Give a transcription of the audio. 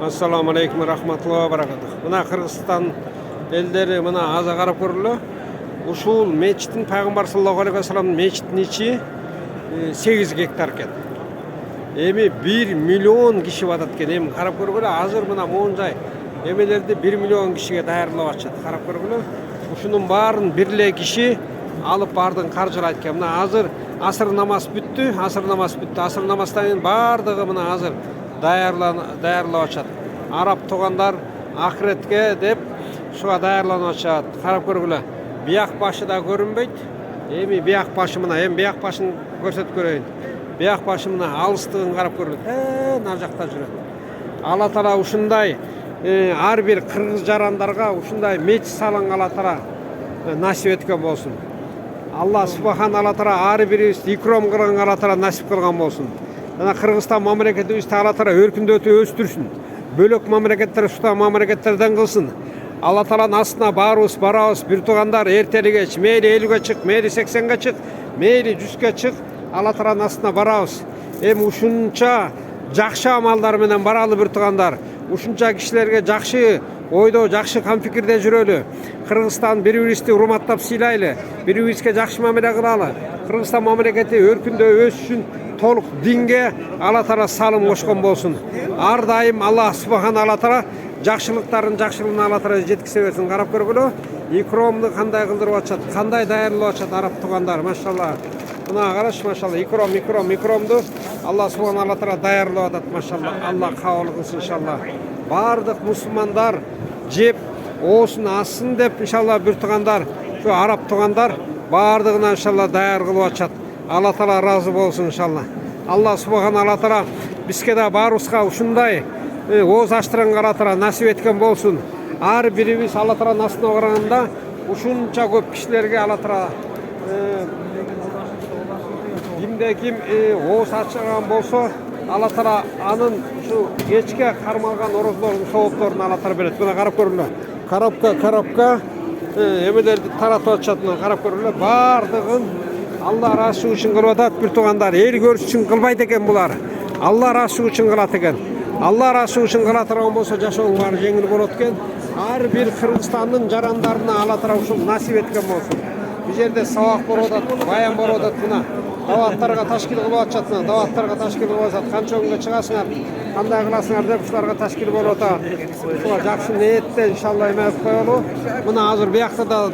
Assalamu alaikum rahmatullohi va barakatuh. Mına Kırgızstan elleri mına aza qarap көрүлө. Ушул мечиттин Пайгамбар саллаллаху алейхи ва салламдын мечитинин ичи 8 гектар экен. Эми 1 миллион киши батат экен. Эми карап көргүлө, азыр мына моунжай эмелерди 1 миллион кишиге даярдап атышат. Карап көргүлө. Ушунун баарын бир эле киши алып бардын каржылайт экен. Мына азыр асыр намаз бүттү, асыр намаздан кийин бардыгы мына азыр даярлап атышат. Араб тугандар акыретке деп шуга даярланып атышат. Карап көргүлө. Бияк башы да көрүнбөйт. Эми бияк башы мына, эми бияк башын көрсөтүп көрөйүн. Бияк башы мына алыстыгын карап көрүлөт. Нар жакта жүрөт. Алла Таала ушундай ар бир кыргыз жарандарга ушундай мечит салган Алла Таала насип эткен болсун. Алла субхана Таала ар бирибизди икром кылган Алла Таала насип кылган болсун. Жана Кыргызстан мамлекетибизди Алла Таала өркүндөтүп өстүрсүн. Бөлөк мамлекеттер ушта мамлекеттерден кылсын. Алла Тааланын астына баарыбыз барабыз, бир туугандар эртелиге мейли 50ге чык, мейли 80ге чык, мейли 100ге чык, Алла Тааланын астына барабыз. Эми ушунча жакшы амалдар менен баралы бир туугандар. Ушунча кишилерге жакшы ойдо, жакшы кам пикирде жүрөлү. Кыргызстан бири-бирибизди урматтап сыйлайлы, бири-бирибизге жакшы мамиле кылалы. Кыргызстан мамлекети өркүндөп өссүн, толук динге Алла Таала салым кошкон болсун. Ар дайым Алла субхана Таала жакшылыгын Алла Таала жеткизе берсин. Карап көргүлө, икромду кандай кылдырып атышат, кандай даярлап атышат араб туугандар, машалла. Мына караш, машалла, икромду Алла субхана Таала даярлап атат, машалла. Алла кабыл кылсын иншалла. Бардык мусулмандар жеп оосун ассын деп иншалла бир туугандар, şu араб туугандар бардыгына иншалла даяр кылып атышат. Алла Таала разы болсун иншалла. Алла субхана Таала бизге да баарыбызга ушундай ооз ачтырган Алла Таала насип эткен болсун. Ар бирибиз Алла Тааланын астына барганда ушунча көп кишилерге Алла Таала ким ооз ачырган болсо, Алла Таала анын ушу кечке кармалган орозлордун соопторун Алла Таала берет. Мына карап көрүлө. Коробка эмелерди таратып атышат. Мына карап көрүлө. Бардыгын Алла ыраазычылык үчүн кылып атат бир туугандар. Эл көрүш үчүн кылбайт экен булар. Алла ыраазычылык үчүн кылат экен. Алла ыраазычылык үчүн кыла турган болсо жашоо баары жеңил болот экен. Ар бир Кыргызстандын жарандарына Алла Таала ушул насип эткен болсун. Бул жерде сабак болуп атат, баян болуп атат. Мына даваттарга ташкил кылып атышат. Мына даваттарга ташкил кылып атат. Канча күнгө чыгасыңар, кандай кыласыңар деп ушуларга ташкил болуп атат. Ушуга жакшы ниетте иншалла эме кылып коелу. Мына азыр биякта да